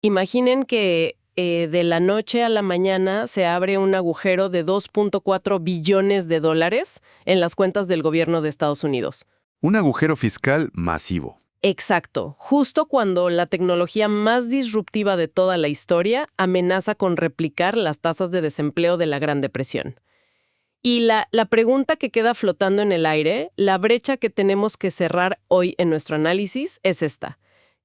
Imaginen que de la noche a la mañana se abre un agujero de 2.4 billones de dólares en las cuentas del gobierno de Estados Unidos. Un agujero fiscal masivo. Exacto, justo cuando la tecnología más disruptiva de toda la historia amenaza con replicar las tasas de desempleo de la Gran Depresión. Y la pregunta que queda flotando en el aire, la brecha que tenemos que cerrar hoy en nuestro análisis es esta.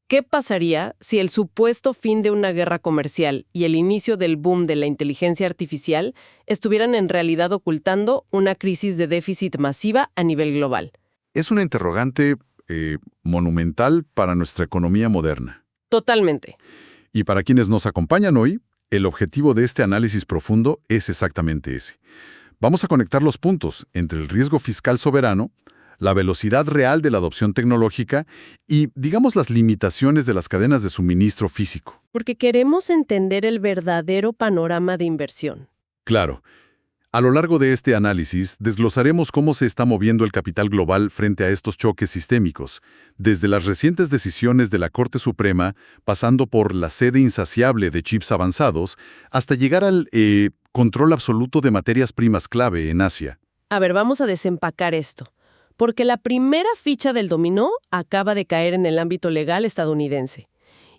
¿Qué pasaría si el supuesto fin de una guerra comercial y el inicio del boom de la inteligencia artificial estuvieran en realidad ocultando una crisis de déficit masiva a nivel global? Es una interrogante monumental para nuestra economía moderna. Totalmente. Y para quienes nos acompañan hoy, el objetivo de este análisis profundo es exactamente ese. Vamos a conectar los puntos entre el riesgo fiscal soberano, la velocidad real de la adopción tecnológica y, digamos, las limitaciones de las cadenas de suministro físico. Porque queremos entender el verdadero panorama de inversión. Claro. A lo largo de este análisis, desglosaremos cómo se está moviendo el capital global frente a estos choques sistémicos, desde las recientes decisiones de la Corte Suprema, pasando por la sede insaciable de chips avanzados, hasta llegar al control absoluto de materias primas clave en Asia. A ver, vamos a desempacar esto. Porque la primera ficha del dominó acaba de caer en el ámbito legal estadounidense.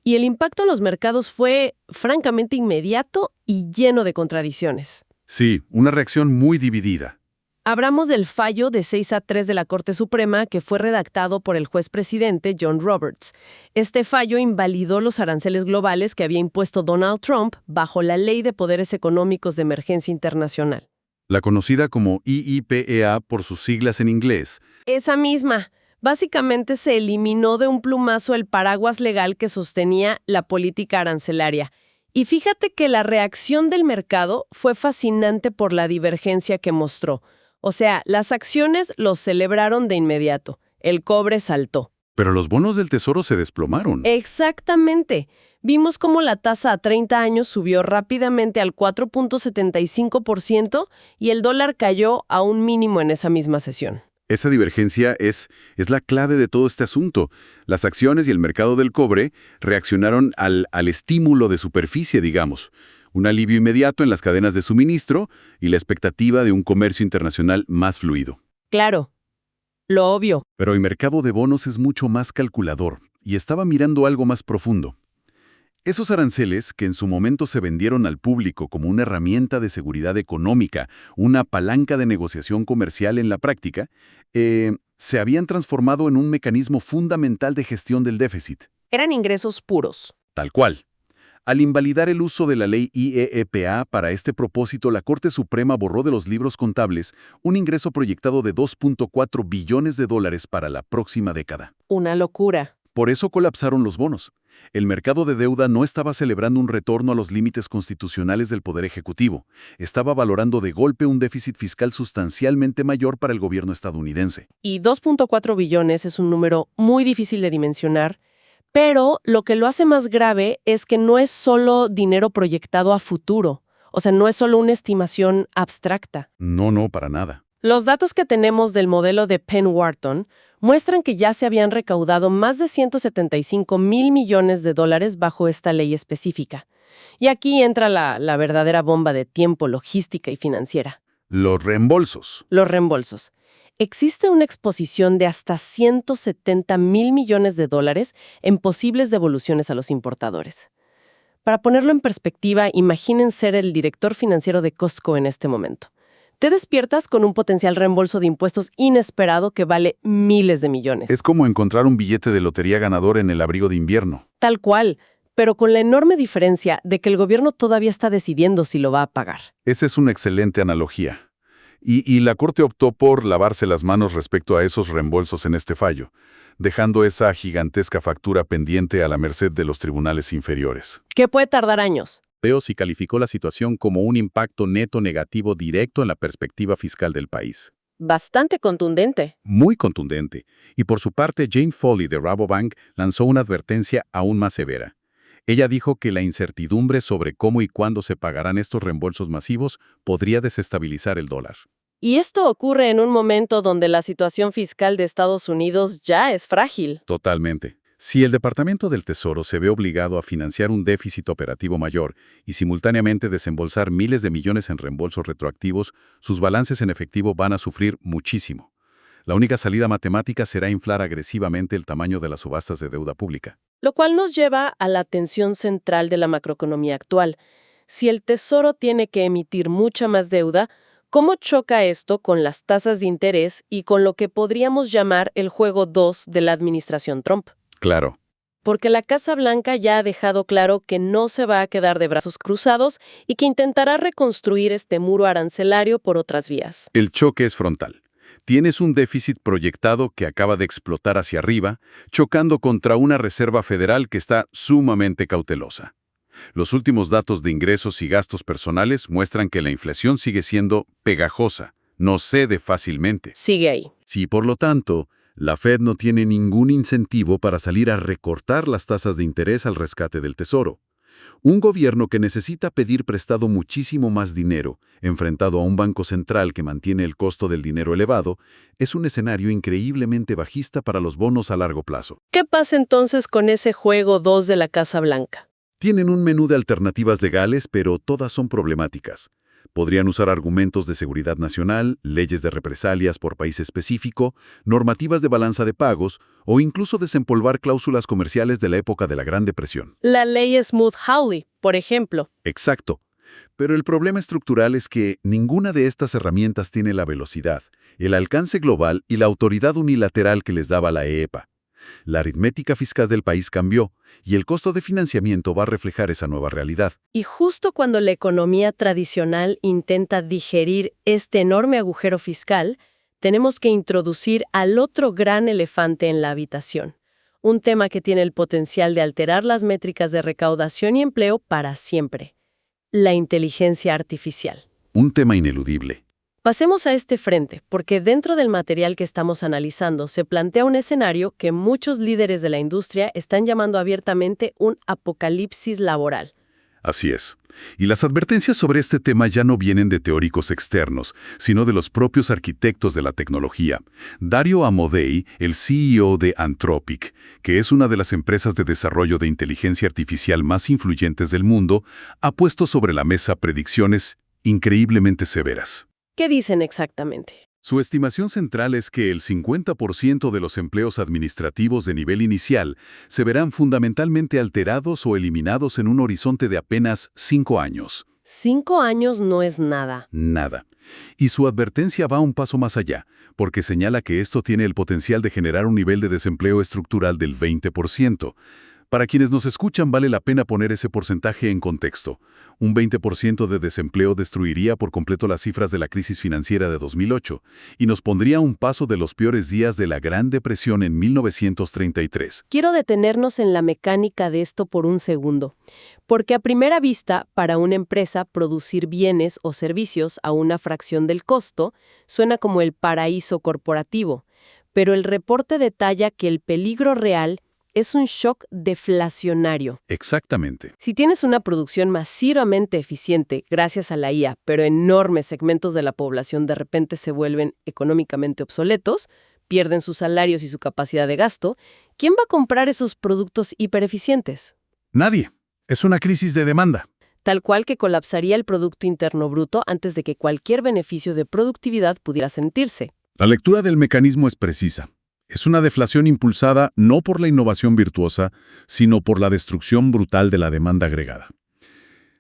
Y el impacto en los mercados fue, francamente, inmediato y lleno de contradicciones. Sí, una reacción muy dividida. Hablamos del fallo de 6-3 de la Corte Suprema que fue redactado por el juez presidente John Roberts. Este fallo invalidó los aranceles globales que había impuesto Donald Trump bajo la Ley de Poderes Económicos de Emergencia Internacional. La conocida como IEEPA por sus siglas en inglés. Esa misma. Básicamente se eliminó de un plumazo el paraguas legal que sostenía la política arancelaria. Y fíjate que la reacción del mercado fue fascinante por la divergencia que mostró. O sea, las acciones los celebraron de inmediato. El cobre saltó. Pero los bonos del Tesoro se desplomaron. Exactamente. Vimos cómo la tasa a 30 años subió rápidamente al 4.75% y el dólar cayó a un mínimo en esa misma sesión. Esa divergencia es la clave de todo este asunto. Las acciones y el mercado del cobre reaccionaron al estímulo de superficie, digamos. Un alivio inmediato en las cadenas de suministro y la expectativa de un comercio internacional más fluido. Claro, lo obvio. Pero el mercado de bonos es mucho más calculador y estaba mirando algo más profundo. Esos aranceles, que en su momento se vendieron al público como una herramienta de seguridad económica, una palanca de negociación comercial en la práctica, se habían transformado en un mecanismo fundamental de gestión del déficit. Eran ingresos puros. Tal cual. Al invalidar el uso de la ley IEEPA para este propósito, la Corte Suprema borró de los libros contables un ingreso proyectado de 2.4 billones de dólares para la próxima década. Una locura. Por eso colapsaron los bonos. El mercado de deuda no estaba celebrando un retorno a los límites constitucionales del Poder Ejecutivo. Estaba valorando de golpe un déficit fiscal sustancialmente mayor para el gobierno estadounidense. Y 2.4 billones es un número muy difícil de dimensionar, pero lo que lo hace más grave es que no es solo dinero proyectado a futuro. O sea, no es solo una estimación abstracta. No, para nada. Los datos que tenemos del modelo de Penn Wharton muestran que ya se habían recaudado más de 175,000 millones de dólares bajo esta ley específica. Y aquí entra la verdadera bomba de tiempo, logística y financiera. Los reembolsos. Los reembolsos. Existe una exposición de hasta 170,000 millones de dólares en posibles devoluciones a los importadores. Para ponerlo en perspectiva, imaginen ser el director financiero de Costco en este momento. Te despiertas con un potencial reembolso de impuestos inesperado que vale miles de millones. Es como encontrar un billete de lotería ganador en el abrigo de invierno. Tal cual, pero con la enorme diferencia de que el gobierno todavía está decidiendo si lo va a pagar. Esa es una excelente analogía. Y la Corte optó por lavarse las manos respecto a esos reembolsos en este fallo, dejando esa gigantesca factura pendiente a la merced de los tribunales inferiores. ¿Qué puede tardar años? Peos y calificó la situación como un impacto neto negativo directo en la perspectiva fiscal del país. Bastante contundente. Muy contundente. Y por su parte, Jane Foley de Rabobank lanzó una advertencia aún más severa. Ella dijo que la incertidumbre sobre cómo y cuándo se pagarán estos reembolsos masivos podría desestabilizar el dólar. Y esto ocurre en un momento donde la situación fiscal de Estados Unidos ya es frágil. Totalmente. Si el Departamento del Tesoro se ve obligado a financiar un déficit operativo mayor y simultáneamente desembolsar miles de millones en reembolsos retroactivos, sus balances en efectivo van a sufrir muchísimo. La única salida matemática será inflar agresivamente el tamaño de las subastas de deuda pública. Lo cual nos lleva a la tensión central de la macroeconomía actual. Si el Tesoro tiene que emitir mucha más deuda, ¿cómo choca esto con las tasas de interés y con lo que podríamos llamar el juego 2 de la administración Trump? Claro. Porque la Casa Blanca ya ha dejado claro que no se va a quedar de brazos cruzados y que intentará reconstruir este muro arancelario por otras vías. El choque es frontal. Tienes un déficit proyectado que acaba de explotar hacia arriba, chocando contra una Reserva Federal que está sumamente cautelosa. Los últimos datos de ingresos y gastos personales muestran que la inflación sigue siendo pegajosa, no cede fácilmente. Sigue ahí. Sí, por lo tanto, la Fed no tiene ningún incentivo para salir a recortar las tasas de interés al rescate del Tesoro. Un gobierno que necesita pedir prestado muchísimo más dinero, enfrentado a un banco central que mantiene el costo del dinero elevado, es un escenario increíblemente bajista para los bonos a largo plazo. ¿Qué pasa entonces con ese juego 2 de la Casa Blanca? Tienen un menú de alternativas legales, pero todas son problemáticas. Podrían usar argumentos de seguridad nacional, leyes de represalias por país específico, normativas de balanza de pagos o incluso desempolvar cláusulas comerciales de la época de la Gran Depresión. La ley Smoot-Hawley, por ejemplo. Exacto. Pero el problema estructural es que ninguna de estas herramientas tiene la velocidad, el alcance global y la autoridad unilateral que les daba la EEPA. La aritmética fiscal del país cambió y el costo de financiamiento va a reflejar esa nueva realidad. Y justo cuando la economía tradicional intenta digerir este enorme agujero fiscal, tenemos que introducir al otro gran elefante en la habitación, un tema que tiene el potencial de alterar las métricas de recaudación y empleo para siempre: la inteligencia artificial. Un tema ineludible. Pasemos a este frente, porque dentro del material que estamos analizando se plantea un escenario que muchos líderes de la industria están llamando abiertamente un apocalipsis laboral. Así es. Y las advertencias sobre este tema ya no vienen de teóricos externos, sino de los propios arquitectos de la tecnología. Dario Amodei, el CEO de Anthropic, que es una de las empresas de desarrollo de inteligencia artificial más influyentes del mundo, ha puesto sobre la mesa predicciones increíblemente severas. ¿Qué dicen exactamente? Su estimación central es que el 50% de los empleos administrativos de nivel inicial se verán fundamentalmente alterados o eliminados en un horizonte de apenas 5 años. 5 años no es nada. Nada. Y su advertencia va un paso más allá, porque señala que esto tiene el potencial de generar un nivel de desempleo estructural del 20%. Para quienes nos escuchan, vale la pena poner ese porcentaje en contexto. Un 20% de desempleo destruiría por completo las cifras de la crisis financiera de 2008 y nos pondría a un paso de los peores días de la Gran Depresión en 1933. Quiero detenernos en la mecánica de esto por un segundo, porque a primera vista, para una empresa, producir bienes o servicios a una fracción del costo suena como el paraíso corporativo, pero el reporte detalla que el peligro real es un shock deflacionario. Exactamente. Si tienes una producción masivamente eficiente gracias a la IA, pero enormes segmentos de la población de repente se vuelven económicamente obsoletos, pierden sus salarios y su capacidad de gasto, ¿quién va a comprar esos productos hipereficientes? Nadie. Es una crisis de demanda. Tal cual que colapsaría el Producto Interno Bruto antes de que cualquier beneficio de productividad pudiera sentirse. La lectura del mecanismo es precisa. Es una deflación impulsada no por la innovación virtuosa, sino por la destrucción brutal de la demanda agregada.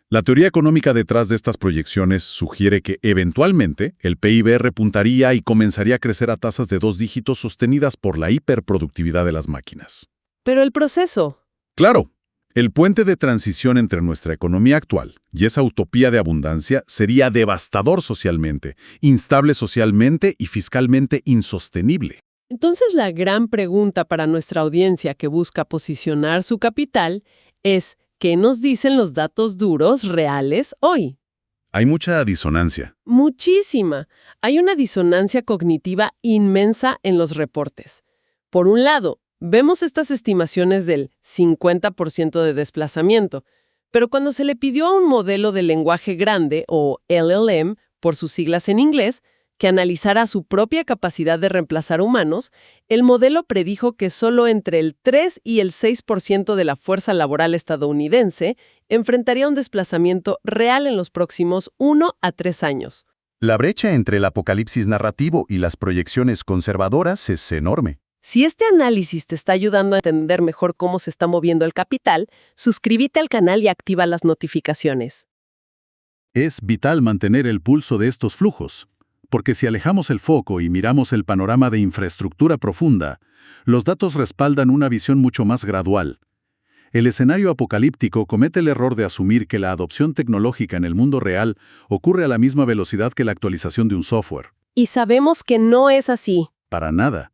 La teoría económica detrás de estas proyecciones sugiere que, eventualmente, el PIB repuntaría y comenzaría a crecer a tasas de 2 dígitos sostenidas por la hiperproductividad de las máquinas. Pero el proceso. Claro, el puente de transición entre nuestra economía actual y esa utopía de abundancia sería devastador socialmente, instable socialmente y fiscalmente insostenible. Entonces, la gran pregunta para nuestra audiencia que busca posicionar su capital es: ¿qué nos dicen los datos duros reales hoy? Hay mucha disonancia. Muchísima. Hay una disonancia cognitiva inmensa en los reportes. Por un lado, vemos estas estimaciones del 50% de desplazamiento, pero cuando se le pidió a un modelo de lenguaje grande, o LLM, por sus siglas en inglés, que analizara su propia capacidad de reemplazar humanos, el modelo predijo que solo entre el 3 y el 6% de la fuerza laboral estadounidense enfrentaría un desplazamiento real en los próximos 1 a 3 años. La brecha entre el apocalipsis narrativo y las proyecciones conservadoras es enorme. Si este análisis te está ayudando a entender mejor cómo se está moviendo el capital, suscríbete al canal y activa las notificaciones. Es vital mantener el pulso de estos flujos, porque si alejamos el foco y miramos el panorama de infraestructura profunda, los datos respaldan una visión mucho más gradual. El escenario apocalíptico comete el error de asumir que la adopción tecnológica en el mundo real ocurre a la misma velocidad que la actualización de un software. Y sabemos que no es así. Para nada.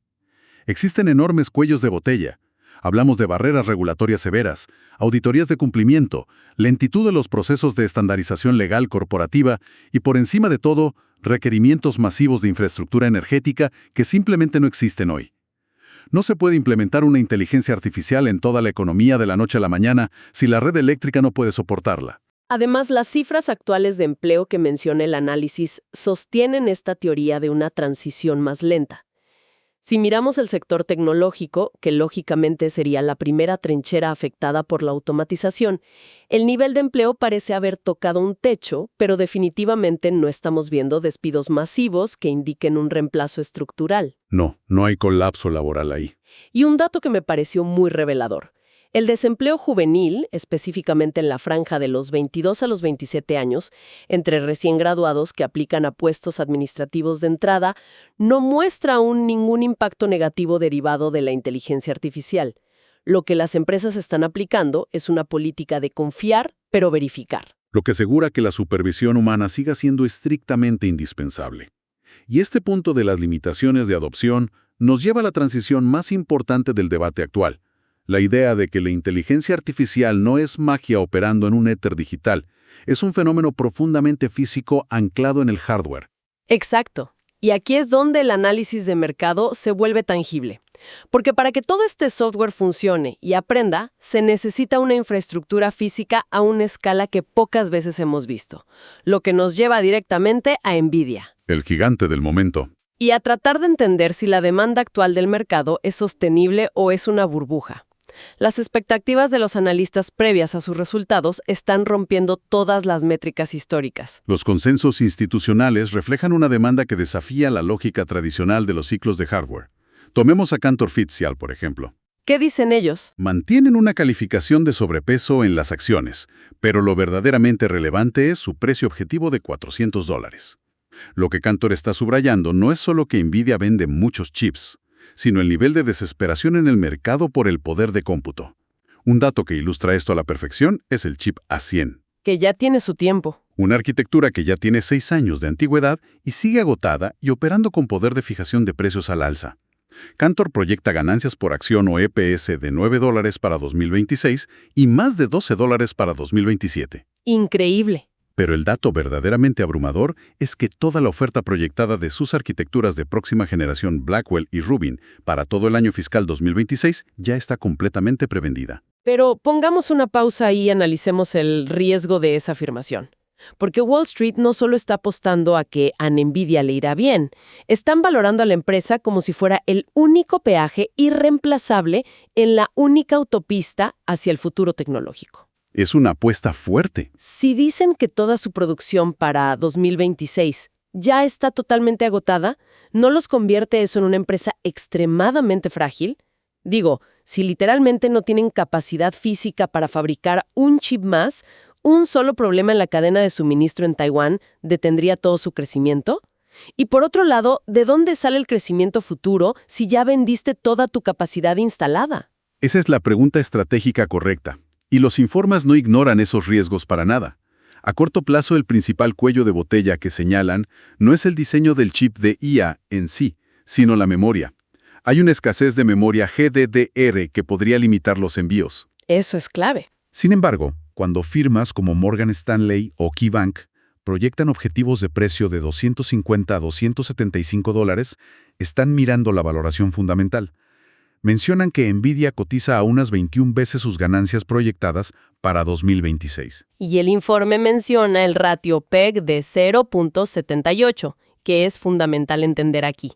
Existen enormes cuellos de botella. Hablamos de barreras regulatorias severas, auditorías de cumplimiento, lentitud de los procesos de estandarización legal corporativa y, por encima de todo, requerimientos masivos de infraestructura energética que simplemente no existen hoy. No se puede implementar una inteligencia artificial en toda la economía de la noche a la mañana si la red eléctrica no puede soportarla. Además, las cifras actuales de empleo que menciona el análisis sostienen esta teoría de una transición más lenta. Si miramos el sector tecnológico, que lógicamente sería la primera trinchera afectada por la automatización, el nivel de empleo parece haber tocado un techo, pero definitivamente no estamos viendo despidos masivos que indiquen un reemplazo estructural. No hay colapso laboral ahí. Y un dato que me pareció muy revelador. El desempleo juvenil, específicamente en la franja de los 22 a los 27 años, entre recién graduados que aplican a puestos administrativos de entrada, no muestra aún ningún impacto negativo derivado de la inteligencia artificial. Lo que las empresas están aplicando es una política de confiar, pero verificar. Lo que asegura que la supervisión humana siga siendo estrictamente indispensable. Y este punto de las limitaciones de adopción nos lleva a la transición más importante del debate actual. La idea de que la inteligencia artificial no es magia operando en un éter digital, es un fenómeno profundamente físico anclado en el hardware. Exacto. Y aquí es donde el análisis de mercado se vuelve tangible. Porque para que todo este software funcione y aprenda, se necesita una infraestructura física a una escala que pocas veces hemos visto, lo que nos lleva directamente a Nvidia. El gigante del momento. Y a tratar de entender si la demanda actual del mercado es sostenible o es una burbuja. Las expectativas de los analistas previas a sus resultados están rompiendo todas las métricas históricas. Los consensos institucionales reflejan una demanda que desafía la lógica tradicional de los ciclos de hardware. Tomemos a Cantor Fitzgerald, por ejemplo. ¿Qué dicen ellos? Mantienen una calificación de sobrepeso en las acciones, pero lo verdaderamente relevante es su precio objetivo de $400. Lo que Cantor está subrayando no es solo que Nvidia vende muchos chips, sino el nivel de desesperación en el mercado por el poder de cómputo. Un dato que ilustra esto a la perfección es el chip A100. Que ya tiene su tiempo. Una arquitectura que ya tiene 6 años de antigüedad y sigue agotada y operando con poder de fijación de precios al alza. Cantor proyecta ganancias por acción o EPS de $9 para 2026 y más de $12 para 2027. Increíble. Pero el dato verdaderamente abrumador es que toda la oferta proyectada de sus arquitecturas de próxima generación Blackwell y Rubin para todo el año fiscal 2026 ya está completamente prevendida. Pero pongamos una pausa y analicemos el riesgo de esa afirmación. Porque Wall Street no solo está apostando a que a Nvidia le irá bien, están valorando a la empresa como si fuera el único peaje irreemplazable en la única autopista hacia el futuro tecnológico. Es una apuesta fuerte. Si dicen que toda su producción para 2026 ya está totalmente agotada, ¿no los convierte eso en una empresa extremadamente frágil? Digo, si literalmente no tienen capacidad física para fabricar un chip más, ¿un solo problema en la cadena de suministro en Taiwán detendría todo su crecimiento? Y por otro lado, ¿de dónde sale el crecimiento futuro si ya vendiste toda tu capacidad instalada? Esa es la pregunta estratégica correcta. Y los informes no ignoran esos riesgos para nada. A corto plazo, el principal cuello de botella que señalan no es el diseño del chip de IA en sí, sino la memoria. Hay una escasez de memoria GDDR que podría limitar los envíos. Eso es clave. Sin embargo, cuando firmas como Morgan Stanley o KeyBank proyectan objetivos de precio de $250 a $275, están mirando la valoración fundamental. Mencionan que Nvidia cotiza a unas 21 veces sus ganancias proyectadas para 2026. Y el informe menciona el ratio PEG de 0.78 que es fundamental entender aquí.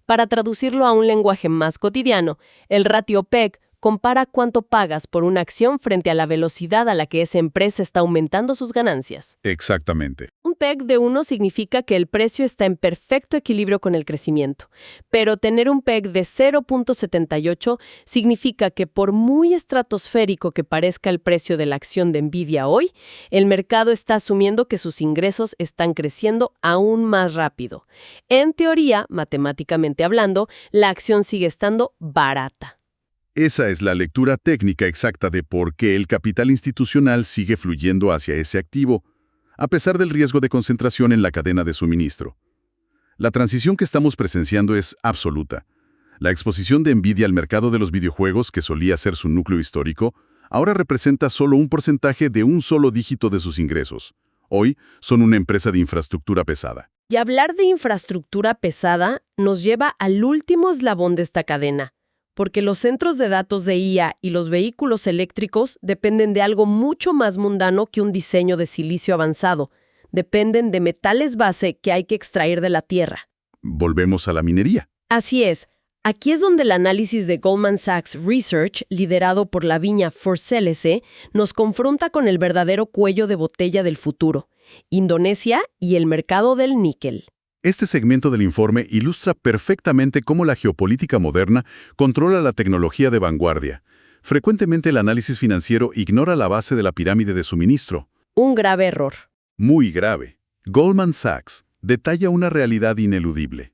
Para traducirlo a un lenguaje más cotidiano, el ratio PEG compara cuánto pagas por una acción frente a la velocidad a la que esa empresa está aumentando sus ganancias. Exactamente. Un PEG de 1 significa que el precio está en perfecto equilibrio con el crecimiento, pero tener un PEG de 0.78 significa que por muy estratosférico que parezca el precio de la acción de Nvidia hoy, el mercado está asumiendo que sus ingresos están creciendo aún más rápido. En teoría, matemáticamente hablando, la acción sigue estando barata. Esa es la lectura técnica exacta de por qué el capital institucional sigue fluyendo hacia ese activo, a pesar del riesgo de concentración en la cadena de suministro. La transición que estamos presenciando es absoluta. La exposición de Nvidia al mercado de los videojuegos, que solía ser su núcleo histórico, ahora representa solo un porcentaje de un solo dígito de sus ingresos. Hoy son una empresa de infraestructura pesada. Y hablar de infraestructura pesada nos lleva al último eslabón de esta cadena, porque los centros de datos de IA y los vehículos eléctricos dependen de algo mucho más mundano que un diseño de silicio avanzado. Dependen de metales base que hay que extraer de la tierra. Volvemos a la minería. Así es. Aquí es donde el análisis de Goldman Sachs Research, liderado por la viña Forcelese, nos confronta con el verdadero cuello de botella del futuro: Indonesia y el mercado del níquel. Este segmento del informe ilustra perfectamente cómo la geopolítica moderna controla la tecnología de vanguardia. Frecuentemente el análisis financiero ignora la base de la pirámide de suministro. Un grave error. Muy grave. Goldman Sachs detalla una realidad ineludible.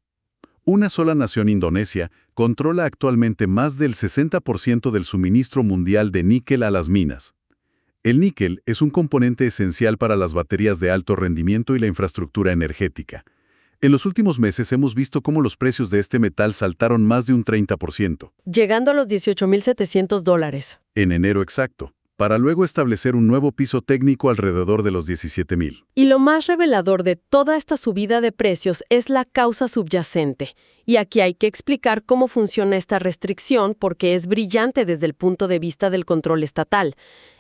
Una sola nación, Indonesia, controla actualmente más del 60% del suministro mundial de níquel a las minas. El níquel es un componente esencial para las baterías de alto rendimiento y la infraestructura energética. En los últimos meses hemos visto cómo los precios de este metal saltaron más de un 30%. Llegando a los $18,700. En enero exacto, para luego establecer un nuevo piso técnico alrededor de los 17,000. Y lo más revelador de toda esta subida de precios es la causa subyacente. Y aquí hay que explicar cómo funciona esta restricción porque es brillante desde el punto de vista del control estatal.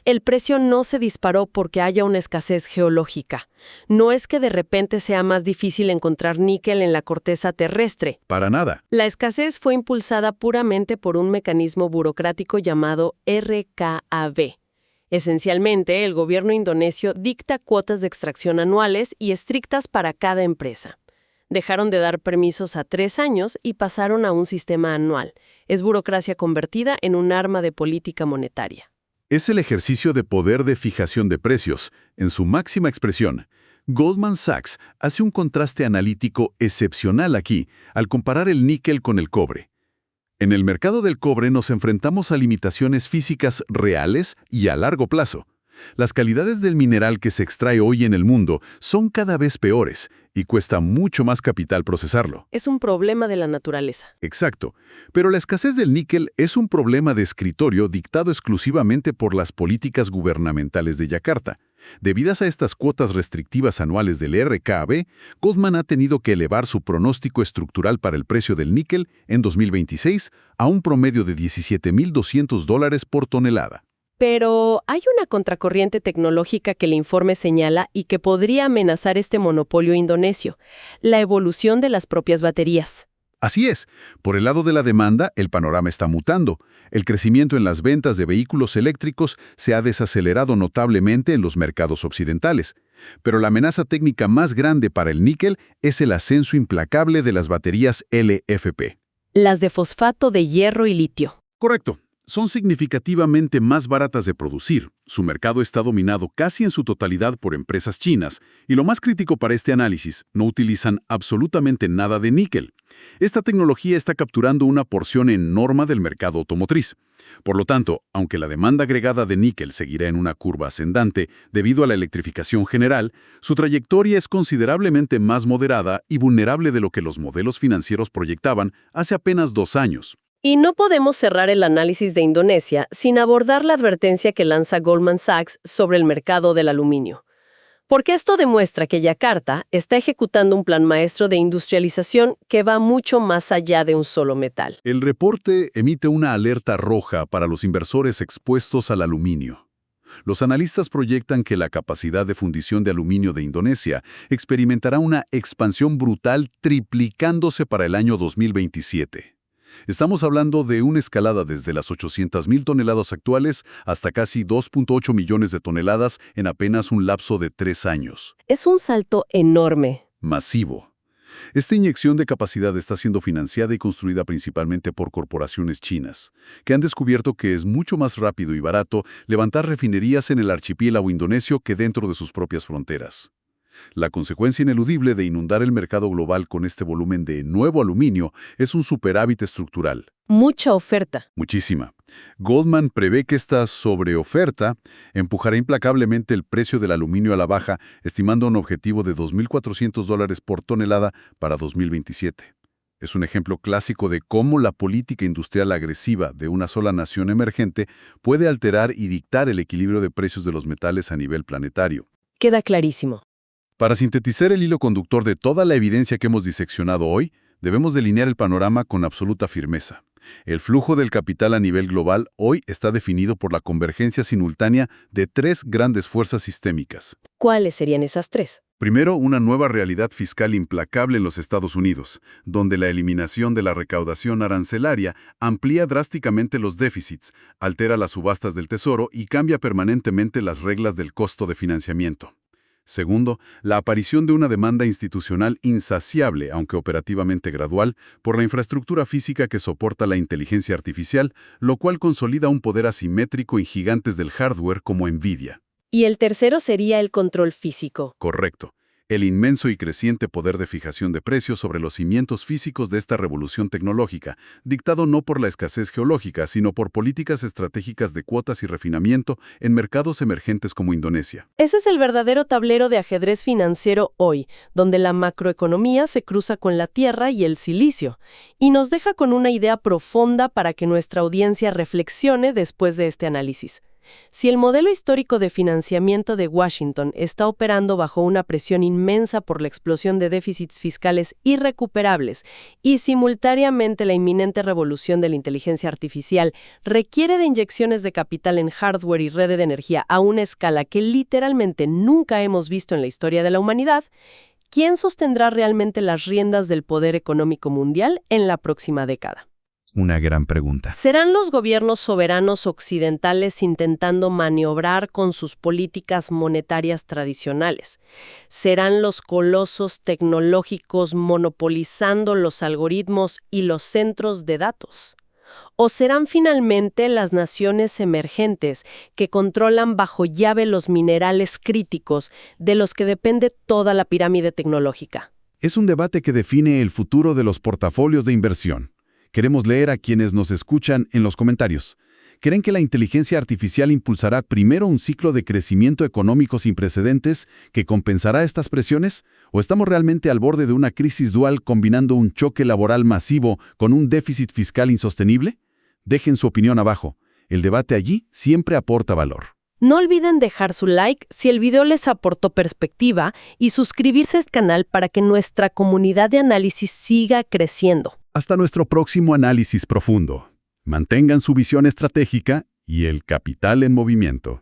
El precio no se disparó porque haya una escasez geológica. No es que de repente sea más difícil encontrar níquel en la corteza terrestre. Para nada. La escasez fue impulsada puramente por un mecanismo burocrático llamado RKAB. Esencialmente, el gobierno indonesio dicta cuotas de extracción anuales y estrictas para cada empresa. Dejaron de dar permisos a 3 años y pasaron a un sistema anual. Es burocracia convertida en un arma de política monetaria. Es el ejercicio de poder de fijación de precios, en su máxima expresión. Goldman Sachs hace un contraste analítico excepcional aquí, al comparar el níquel con el cobre. En el mercado del cobre nos enfrentamos a limitaciones físicas reales y a largo plazo. Las calidades del mineral que se extrae hoy en el mundo son cada vez peores y cuesta mucho más capital procesarlo. Es un problema de la naturaleza. Exacto. Pero la escasez del níquel es un problema de escritorio dictado exclusivamente por las políticas gubernamentales de Yakarta. Debidas a estas cuotas restrictivas anuales del RKAB, Goldman ha tenido que elevar su pronóstico estructural para el precio del níquel en 2026 a un promedio de $17,200 por tonelada. Pero hay una contracorriente tecnológica que el informe señala y que podría amenazar este monopolio indonesio: la evolución de las propias baterías. Así es. Por el lado de la demanda, el panorama está mutando. El crecimiento en las ventas de vehículos eléctricos se ha desacelerado notablemente en los mercados occidentales. Pero la amenaza técnica más grande para el níquel es el ascenso implacable de las baterías LFP. Las de fosfato de hierro y litio. Correcto. Son significativamente más baratas de producir. Su mercado está dominado casi en su totalidad por empresas chinas. Y lo más crítico para este análisis, no utilizan absolutamente nada de níquel. Esta tecnología está capturando una porción enorme del mercado automotriz. Por lo tanto, aunque la demanda agregada de níquel seguirá en una curva ascendante debido a la electrificación general, su trayectoria es considerablemente más moderada y vulnerable de lo que los modelos financieros proyectaban hace apenas 2 años. Y no podemos cerrar el análisis de Indonesia sin abordar la advertencia que lanza Goldman Sachs sobre el mercado del aluminio. Porque esto demuestra que Yakarta está ejecutando un plan maestro de industrialización que va mucho más allá de un solo metal. El reporte emite una alerta roja para los inversores expuestos al aluminio. Los analistas proyectan que la capacidad de fundición de aluminio de Indonesia experimentará una expansión brutal, triplicándose para el año 2027. Estamos hablando de una escalada desde las 800.000 toneladas actuales hasta casi 2.8 millones de toneladas en apenas un lapso de 3 años. Es un salto enorme. Masivo. Esta inyección de capacidad está siendo financiada y construida principalmente por corporaciones chinas, que han descubierto que es mucho más rápido y barato levantar refinerías en el archipiélago indonesio que dentro de sus propias fronteras. La consecuencia ineludible de inundar el mercado global con este volumen de nuevo aluminio es un superávit estructural. Mucha oferta. Muchísima. Goldman prevé que esta sobreoferta empujará implacablemente el precio del aluminio a la baja, estimando un objetivo de $2.400 por tonelada para 2027. Es un ejemplo clásico de cómo la política industrial agresiva de una sola nación emergente puede alterar y dictar el equilibrio de precios de los metales a nivel planetario. Queda clarísimo. Para sintetizar el hilo conductor de toda la evidencia que hemos diseccionado hoy, debemos delinear el panorama con absoluta firmeza. El flujo del capital a nivel global hoy está definido por la convergencia simultánea de 3 grandes fuerzas sistémicas. ¿Cuáles serían esas 3? Primero, una nueva realidad fiscal implacable en los Estados Unidos, donde la eliminación de la recaudación arancelaria amplía drásticamente los déficits, altera las subastas del tesoro y cambia permanentemente las reglas del costo de financiamiento. Segundo, la aparición de una demanda institucional insaciable, aunque operativamente gradual, por la infraestructura física que soporta la inteligencia artificial, lo cual consolida un poder asimétrico en gigantes del hardware como Nvidia. Y el tercero sería el control físico. Correcto. El inmenso y creciente poder de fijación de precios sobre los cimientos físicos de esta revolución tecnológica, dictado no por la escasez geológica, sino por políticas estratégicas de cuotas y refinamiento en mercados emergentes como Indonesia. Ese es el verdadero tablero de ajedrez financiero hoy, donde la macroeconomía se cruza con la tierra y el silicio, y nos deja con una idea profunda para que nuestra audiencia reflexione después de este análisis. Si el modelo histórico de financiamiento de Washington está operando bajo una presión inmensa por la explosión de déficits fiscales irrecuperables y simultáneamente la inminente revolución de la inteligencia artificial requiere de inyecciones de capital en hardware y red de energía a una escala que literalmente nunca hemos visto en la historia de la humanidad, ¿quién sostendrá realmente las riendas del poder económico mundial en la próxima década? Una gran pregunta. ¿Serán los gobiernos soberanos occidentales intentando maniobrar con sus políticas monetarias tradicionales? ¿Serán los colosos tecnológicos monopolizando los algoritmos y los centros de datos? ¿O serán finalmente las naciones emergentes que controlan bajo llave los minerales críticos de los que depende toda la pirámide tecnológica? Es un debate que define el futuro de los portafolios de inversión. Queremos leer a quienes nos escuchan en los comentarios. ¿Creen que la inteligencia artificial impulsará primero un ciclo de crecimiento económico sin precedentes que compensará estas presiones? ¿O estamos realmente al borde de una crisis dual combinando un choque laboral masivo con un déficit fiscal insostenible? Dejen su opinión abajo. El debate allí siempre aporta valor. No olviden dejar su like si el video les aportó perspectiva y suscribirse a este canal para que nuestra comunidad de análisis siga creciendo. Hasta nuestro próximo análisis profundo. Mantengan su visión estratégica y el capital en movimiento.